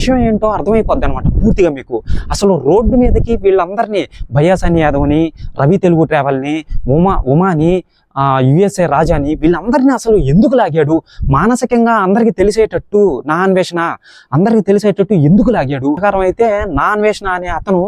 విషయం ఏంటో అర్థమైపోద్ది అనమాట పూర్తిగా మీకు. అసలు రోడ్డు మీదకి వీళ్ళందరినీ బయాసాని యాదవ్ని, రవి తెలుగు ట్రావెల్ని, ఉమాని, యుఎస్ఏ రాజాని వీళ్ళందరినీ అసలు ఎందుకు లాగాడు, మానసికంగా అందరికీ తెలిసేటట్టు నా అన్వేషణ అందరికీ తెలిసేటట్టు ఎందుకు లాగాడు ప్రకారం అయితే నా అన్వేషణ అనే అతను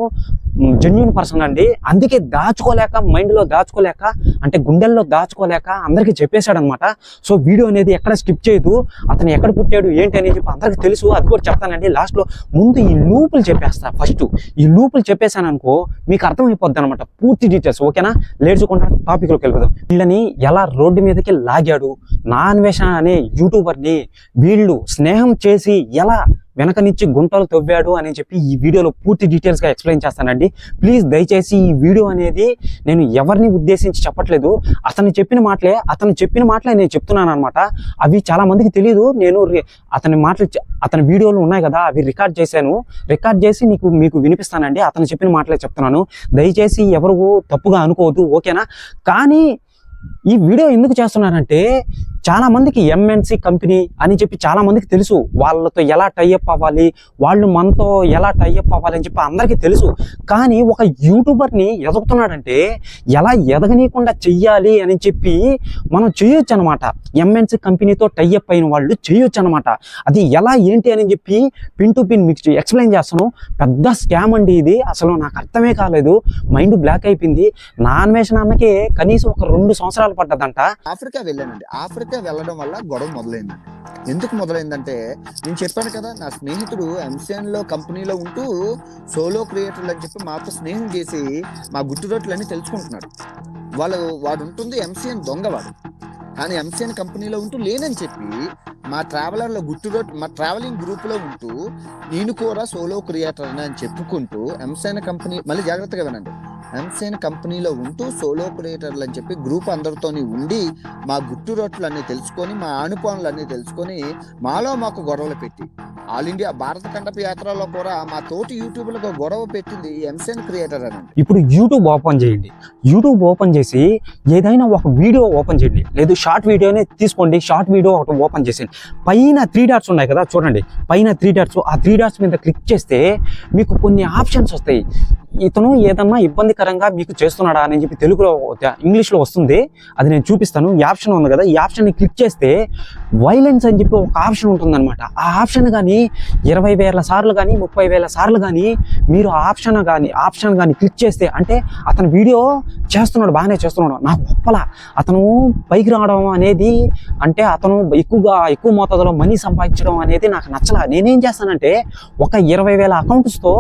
జెన్యూన్ పర్సన్ అండి. అందుకే దాచుకోలేక, మైండ్లో దాచుకోలేక, అంటే గుండెల్లో దాచుకోలేక అందరికీ చెప్పేశాడు అనమాట. సో వీడియో అనేది ఎక్కడ స్కిప్ చేయదు, అతను ఎక్కడ పుట్టాడు ఏంటి అని చెప్పి అందరికీ తెలుసు. అది కూడా చెప్తానండి లాస్ట్లో. ముందు ఈ లూపులు చెప్పేస్తా. ఫస్ట్ ఈ లూపులు చెప్పేశాను అనుకో మీకు అర్థమైపోద్ది అనమాట పూర్తి డీటెయిల్స్. ఓకేనా, లేట్ చేయకుండా టాపిక్లోకి వెళ్ళిపోదాం. వీళ్ళని ఎలా రోడ్డు మీదకి లాగాడు, నా అన్వేషణ అనే యూట్యూబర్ని వీళ్ళు స్నేహం చేసి ఎలా వెనక నుంచి గుంటలు తవ్వాడు అని చెప్పి ఈ వీడియోలో పూర్తి డీటెయిల్స్గా ఎక్స్ప్లెయిన్ చేస్తానండి. ప్లీజ్ దయచేసి ఈ వీడియో అనేది నేను ఎవరిని ఉద్దేశించి చెప్పట్లేదు, అతను చెప్పిన మాటలే నేను చెప్తున్నాను అనమాట. అవి చాలా మందికి తెలియదు. నేను అతని వీడియోలు ఉన్నాయి కదా, అవి రికార్డ్ చేసి మీకు వినిపిస్తానండి. అతను చెప్పిన మాటలే చెప్తున్నాను. దయచేసి ఎవరు తప్పుగా అనుకోవద్దు, ఓకేనా. కానీ ఈ వీడియో ఎందుకు చేస్తున్నానంటే చాలా మందికి ఎంఎన్సి కంపెనీ అని చెప్పి చాలా మందికి తెలుసు, వాళ్ళతో ఎలా టైఅప్ అవ్వాలి, వాళ్ళు మనతో ఎలా టైఅప్ అవ్వాలి అని చెప్పి అందరికీ తెలుసు. కానీ ఒక యూట్యూబర్ని ఎదుగుతున్నాడంటే ఎలా ఎదగనీయకుండా చెయ్యాలి అని చెప్పి మనం చేయొచ్చు అనమాట. ఎంఎన్సి కంపెనీతో టైఅప్ అయిన వాళ్ళు చేయొచ్చు అనమాట. అది ఎలా ఏంటి అని చెప్పి పిన్ టు పిన్ మీకు ఎక్స్ప్లెయిన్ చేస్తాను. పెద్ద స్కామ్ అండి ఇది. అసలు నాకు అర్థమే కాలేదు, మైండ్ బ్లాక్ అయిపోయింది. నా అన్వేషణ అన్నకే కనీసం ఒక 2 సంవత్సరాలు పడ్డదంట. ఆఫ్రికా వెళ్ళానండి. ఆఫ్రికా వెళ్ళడం వల్ల గొడవ మొదలైందండి. ఎందుకు మొదలైందంటే నేను చెప్పాను కదా, నా స్నేహితుడు ఎంసీఎన్ లో కంపెనీలో ఉంటూ సోలో క్రియేటర్లు అని చెప్పి మాతో స్నేహం చేసి మా గుట్టు రోట్లన్నీ తెలుసుకుంటున్నాడు. వాడు ఉంటుంది ఎంసీఎన్ దొంగవాడు, కానీ ఎంసీఎన్ కంపెనీలో ఉంటూ లేనని చెప్పి మా ట్రావెలింగ్ గ్రూప్ లో ఉంటూ నేను కూడా సోలో క్రియేటర్ అని చెప్పుకుంటూ ఎంసీఎన్ కంపెనీ, మళ్ళీ జాగ్రత్తగా వినండి, ఎంసీఎన్ కంపెనీలో ఉంటూ సోలో క్రియేటర్లు అని చెప్పి గ్రూప్ అందరితోని ఉండి మా గుట్టు రోట్లు అన్ని తెలుసుకొని, మా ఆనుపానులు అన్ని తెలుసుకొని మాకు గొడవలు పెట్టి ఆల్ ఇండియా భారత కండప యాత్రలో కూడా మా తోటి యూట్యూబ్లకు గొడవ పెట్టింది ఎంసీఎన్ క్రియేటర్ అని. ఇప్పుడు యూట్యూబ్ ఓపెన్ చేయండి. యూట్యూబ్ ఓపెన్ చేసి ఏదైనా ఒక వీడియో ఓపెన్ చేయండి, లేదు షార్ట్ వీడియోనే తీసుకోండి. షార్ట్ వీడియో ఒకటి ఓపెన్ చేసేయండి. పైన 3 డాట్స్ ఉన్నాయి కదా చూడండి, పైన 3 డాట్స్, ఆ 3 డాట్స్ మీద క్లిక్ చేస్తే మీకు కొన్ని ఆప్షన్స్ వస్తాయి. ఇతను ఏదన్నా ఇబ్బందికరంగా మీకు చేస్తున్నాడా అని చెప్పి తెలుగులో ఇంగ్లీష్లో వస్తుంది, అది నేను చూపిస్తాను. ఈ ఆప్షన్ ఉంది కదా, ఈ ఆప్షన్ని క్లిక్ చేస్తే వైలెన్స్ అని చెప్పి ఒక ఆప్షన్ ఉంటుందన్నమాట. ఆ ఆప్షన్ కానీ 20,000 సార్లు కానీ 30,000 సార్లు కానీ మీరు ఆప్షన్ కానీ క్లిక్ చేస్తే, అంటే అతను వీడియో చేస్తున్నాడు, బాగానే చేస్తున్నాడు, నాకు గొప్పలా అతను పైకి రావడం అనేది, అంటే అతను ఎక్కువ మోతాదులో మనీ సంపాదించడం అనేది నాకు నచ్చలా. నేనేం చేస్తానంటే ఒక 20,000 అకౌంట్స్తో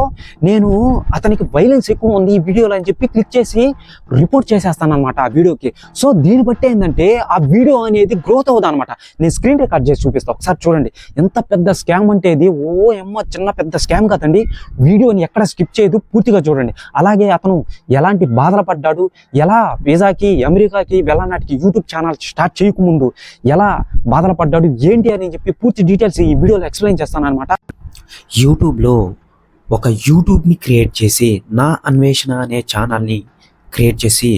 నేను అతనికి వైలెన్స్ ఎక్కువ ఉంది ఈ వీడియోలో అని చెప్పి క్లిక్ చేసి రిపోర్ట్ చేసేస్తాను అనమాట ఆ వీడియోకి. సో దీన్ని బట్టి ఏంటంటే ఆ వీడియో అనేది గ్రోత్ అవుతుంది అనమాట. నేను స్క్రీన్ రికార్డ్ చేసి చూపిస్తాను, ఒకసారి చూడండి. ఎంత పెద్ద స్కామ్ అంటే ఇది, చిన్న పెద్ద స్కామ్ కాదండి. వీడియోని ఎక్కడ స్కిప్ చేయదు, పూర్తిగా చూడండి. అలాగే అతను ఎలాంటి బాధలు పడ్డాడు, ఎలా వీసాకి అమెరికాకి వెళ్ళడానికి యూట్యూబ్ ఛానల్ స్టార్ట్ చేయకముందు ఎలా బాధలు పడ్డాడు ఏంటి అని చెప్పి పూర్తి డీటెయిల్స్ ఈ వీడియోలో ఎక్స్ప్లెయిన్ చేస్తాను అనమాట. యూట్యూబ్లో ఒక యూట్యూబ్ని క్రియేట్ చేసి నా అన్వేషణ అనే ఛానల్ని క్రియేట్ చేసి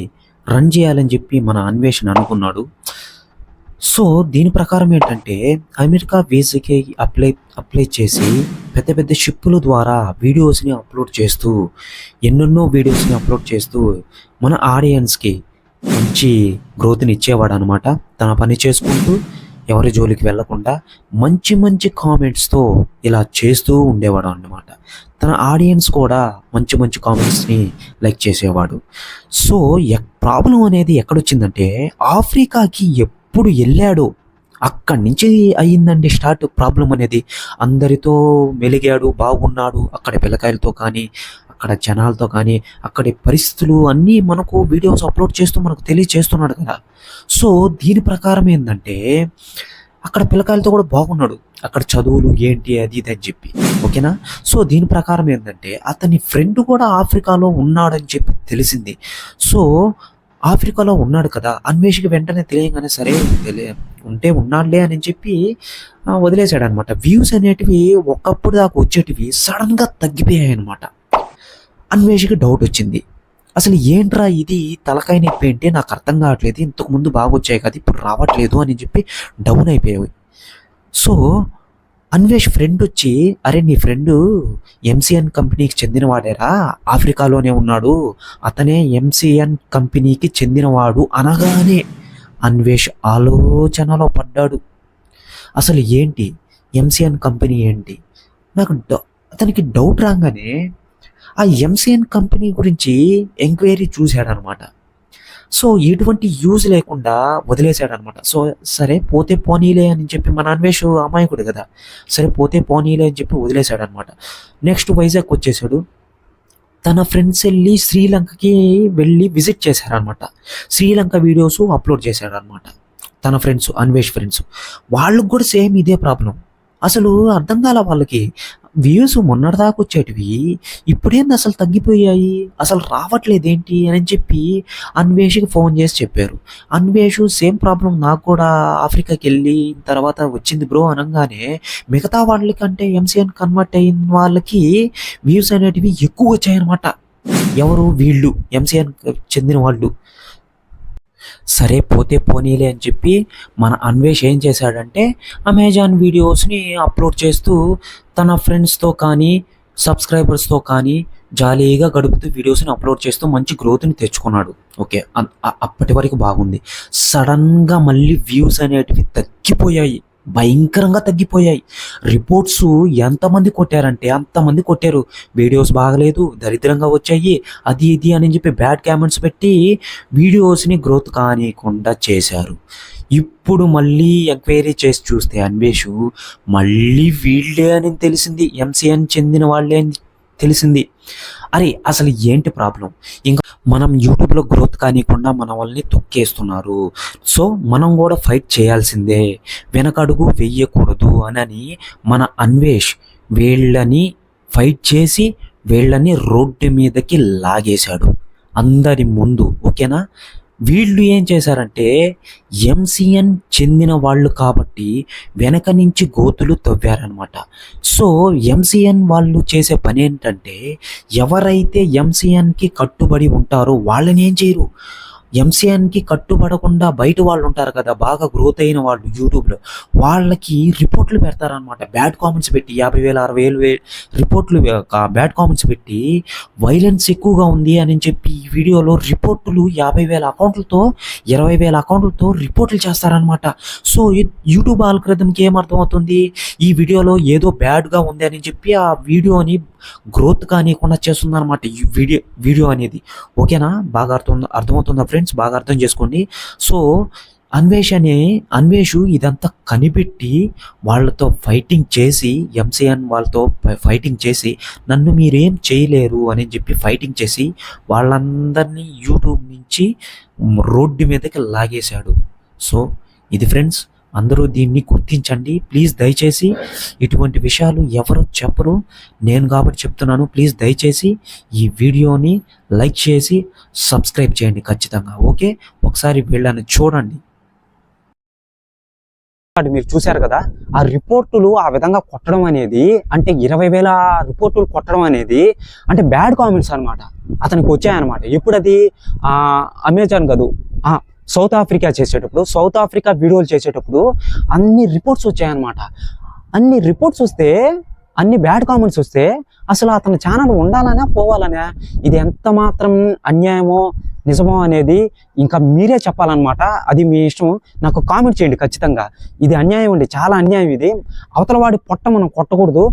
రన్ చేయాలని చెప్పి మన అన్వేషణ అనుకున్నాడు. సో దీని ప్రకారం ఏంటంటే అమెరికా వీసాకి అప్లై చేసి పెద్ద షిప్పుల ద్వారా వీడియోస్ని అప్లోడ్ చేస్తూ ఎన్నెన్నో వీడియోస్ని అప్లోడ్ చేస్తూ మన ఆడియన్స్కి మంచి గ్రోత్ని ఇచ్చేవాడు అనమాట. తన పని చేసుకుంటూ ఎవరి జోలికి వెళ్లకుండా మంచి కామెంట్స్తో ఇలా చేస్తూ ఉండేవాడు అన్నమాట. తన ఆడియన్స్ కూడా మంచి కామెంట్స్ని లైక్ చేసేవాడు. సో ప్రాబ్లం అనేది ఎక్కడొచ్చిందంటే ఆఫ్రికాకి ఎప్పుడు వెళ్ళాడో అక్కడి నుంచి అయ్యిందండి స్టార్ట్ ప్రాబ్లం అనేది. అందరితో మెలిగాడు, బాగున్నాడు, అక్కడ పిల్లకాయలతో కానీ అక్కడ జనాలతో కానీ అక్కడి పరిస్థితులు అన్నీ మనకు వీడియోస్ అప్లోడ్ చేస్తూ మనకు తెలియచేస్తున్నాడు కదా. సో దీని ప్రకారం ఏంటంటే అక్కడ పిల్లకాయలతో కూడా బాగున్నాడు, అక్కడ చదువులు ఏంటి అది ఇది అని చెప్పి, ఓకేనా. సో దీని ప్రకారం ఏంటంటే అతని ఫ్రెండ్ కూడా ఆఫ్రికాలో ఉన్నాడని చెప్పి తెలిసింది. సో ఆఫ్రికాలో ఉన్నాడు కదా, అన్వేషికి వెంటనే తెలియగానే సరే ఉన్నాడులే అని చెప్పి వదిలేశాడు అనమాట. వ్యూస్ అనేటివి ఒకప్పుడు దాకా వచ్చేటివి సడన్గా తగ్గిపోయాయి అనమాట. అన్వేషికి డౌట్ వచ్చింది, అసలు ఏంట్రా ఇది తలకాయ నొప్పి ఏంటి నాకు అర్థం కావట్లేదు, ఇంతకుముందు బాగా వచ్చాయి కదా ఇప్పుడు రావట్లేదు అని చెప్పి డౌన్ అయిపోయాయి. సో అన్వేష్ ఫ్రెండ్ వచ్చి, అరే నీ ఫ్రెండ్ ఎంసీఎన్ కంపెనీకి చెందినవాడేరా, ఆఫ్రికాలోనే ఉన్నాడు, అతనే ఎంసీఎన్ కంపెనీకి చెందినవాడు అనగానే అన్వేష్ ఆలోచనలో పడ్డాడు. అసలు ఏంటి ఎంసీఎన్ కంపెనీ ఏంటి? అతనికి డౌట్ రాగానే ఆ ఎంసీఎన్ కంపెనీ గురించి ఎంక్వైరీ చూశాడనమాట. సో ఎటువంటి యూజ్ లేకుండా వదిలేశాడనమాట. సో సరే పోతే పోనీలే అని చెప్పి, మన అన్వేష్ అమాయకుడు కదా, సరే పోతే పోనీలే అని చెప్పి వదిలేశాడనమాట. నెక్స్ట్ వైజాగ్ వచ్చేసాడు. తన ఫ్రెండ్స్ వెళ్ళి శ్రీలంకకి వెళ్ళి విజిట్ చేశారనమాట. శ్రీలంక వీడియోస్ అప్లోడ్ చేశాడనమాట తన ఫ్రెండ్స్, అన్వేష్ ఫ్రెండ్స్. వాళ్ళకు కూడా సేమ్ ఇదే ప్రాబ్లం. అసలు అర్థం కాల వాళ్ళకి. వ్యూస్ మొన్నటిదాకా వచ్చేటివి ఇప్పుడేంది అసలు తగ్గిపోయాయి, అసలు రావట్లేదేంటి అని చెప్పి అన్వేష్కి ఫోన్ చేసి చెప్పారు. అన్వేష్ సేమ్ ప్రాబ్లం నాకు కూడా ఆఫ్రికాకి వెళ్ళి తర్వాత వచ్చింది బ్రో అనగానే మిగతా వాళ్ళకంటే ఎంసీఎన్ కన్వర్ట్ అయిన వాళ్ళకి వ్యూస్ అనేటివి ఎక్కువ వచ్చాయన్నమాట. ఎవరు? వీళ్ళు ఎంసీఎన్ చెందిన వాళ్ళు. సరే పోతే పోనీలే అని చెప్పి మన అన్వేష్ ఏం చేశాడంటే అమెజాన్ వీడియోస్ని అప్లోడ్ చేస్తూ తన ఫ్రెండ్స్తో కానీ సబ్స్క్రైబర్స్తో కానీ జాలీగా గడుపుతూ వీడియోస్ని అప్లోడ్ చేస్తూ మంచి గ్రోత్ని తెచ్చుకున్నాడు. ఓకే, అప్పటి వరకు బాగుంది. సడన్గా మళ్ళీ వ్యూస్ అనేటివి తగ్గిపోయాయి, భయంకరంగా తగ్గిపోయాయి. రిపోర్ట్స్ ఎంతమంది కొట్టారంటే అంతమంది కొట్టారు. వీడియోస్ బాగలేదు, దరిద్రంగా వచ్చాయి, అది ఇది అని చెప్పి బ్యాడ్ కామెంట్స్ పెట్టి వీడియోస్ని గ్రోత్ కానికుండా చేశారు. ఇప్పుడు మళ్ళీ ఎంక్వైరీ చేసి చూస్తే అన్వేష్ మళ్ళీ వీళ్ళే అని తెలిసింది, ఎంసీఎన్ చెందిన వాళ్ళే అని తెలిసింది. అరే అసలు ఏంటి ప్రాబ్లం? ఇంకా మనం యూట్యూబ్లో గ్రోత్ కానికుండా మన వాళ్ళని తొక్కేస్తున్నారు, సో మనం కూడా ఫైట్ చేయాల్సిందే, వెనకడుగు వెయ్యకూడదు అని మన అన్వేష్ వీళ్ళని ఫైట్ చేసి వీళ్ళని రోడ్డు మీదకి లాగేశాడు అందరి ముందు. ఓకేనా? వీళ్ళు ఏం చేశారంటే ఎంసీఎన్ చెందిన వాళ్ళు కాబట్టి వెనక నుంచి గోతులు తవ్వారనమాట. సో ఎంసీఎన్ వాళ్ళు చేసే పని ఏంటంటే ఎవరైతే ఎంసీఎన్కి కట్టుబడి ఉంటారో వాళ్ళని ఏం చేయరు. ఎంసీఎన్కి కట్టుబడకుండా బయట వాళ్ళు ఉంటారు కదా, బాగా గ్రోత్ అయిన వాళ్ళు యూట్యూబ్లో, వాళ్ళకి రిపోర్ట్లు పెడతారనమాట. బ్యాడ్ కామెంట్స్ పెట్టి 50,000 60,000 రిపోర్ట్లు, బ్యాడ్ కామెంట్స్ పెట్టి వైలెన్స్ ఎక్కువగా ఉంది అని చెప్పి ఈ వీడియోలో రిపోర్టులు 50,000 అకౌంట్లతో 20,000 అకౌంట్లతో రిపోర్ట్లు చేస్తారనమాట. సో యూట్యూబ్ ఆల్గరిథంకి ఏమర్థమవుతుంది, ఈ వీడియోలో ఏదో బ్యాడ్గా ఉంది అని చెప్పి ఆ వీడియోని గ్రోత్ కానివ్వకుండా చేస్తుంది అనమాట ఈ వీడియో అనేది. ఓకేనా? బాగా అర్థమవుతుందా ఫ్రెండ్స్? బాగా అర్థం చేసుకోండి. సో అన్వేష్ ఇదంతా కనిపెట్టి వాళ్ళతో ఫైటింగ్ చేసి, ఎంసీఎన్ వాళ్ళతో ఫైటింగ్ చేసి నన్ను మీరేం చేయలేరు అని చెప్పి ఫైటింగ్ చేసి వాళ్ళందరినీ యూట్యూబ్ నుంచి రోడ్డు మీదకి లాగేశాడు. సో ఇది ఫ్రెండ్స్, అందరూ దీన్ని గుర్తించండి ప్లీజ్. దయచేసి ఇటువంటి విషయాలు ఎవరు చెప్పరు, నేను కాబట్టి చెప్తున్నాను. ప్లీజ్ దయచేసి ఈ వీడియోని లైక్ చేసి సబ్స్క్రైబ్ చేయండి ఖచ్చితంగా. ఓకే, ఒకసారి వీళ్ళని చూడండి. మీరు చూశారు కదా, ఆ రిపోర్టులు ఆ విధంగా కొట్టడం అనేది, అంటే 20,000 రిపోర్టులు కొట్టడం అనేది అంటే బ్యాడ్ కామెంట్స్ అనమాట అతనికి వచ్చాయన్నమాట. ఎప్పుడు అది అమెజాన్ కాదు, సౌత్ ఆఫ్రికా చేసేటప్పుడు, సౌత్ ఆఫ్రికా వీడియోలు చేసేటప్పుడు అన్ని రిపోర్ట్స్ వచ్చాయన్నమాట. అన్ని రిపోర్ట్స్ వస్తే, అన్ని బ్యాడ్ కామెంట్స్ వస్తే అసలు అతని ఛానల్ ఉండాలనే పోవాలనే, ఇది ఎంత మాత్రం అన్యాయమో నిజమో అనేది ఇంకా మీరే చెప్పాలన్నమాట. అది మీ ఇష్టం, నాకు కామెంట్ చేయండి ఖచ్చితంగా. ఇది అన్యాయం అండి, చాలా అన్యాయం ఇది. అవతల వాడి పొట్ట మనం కొట్టకూడదు.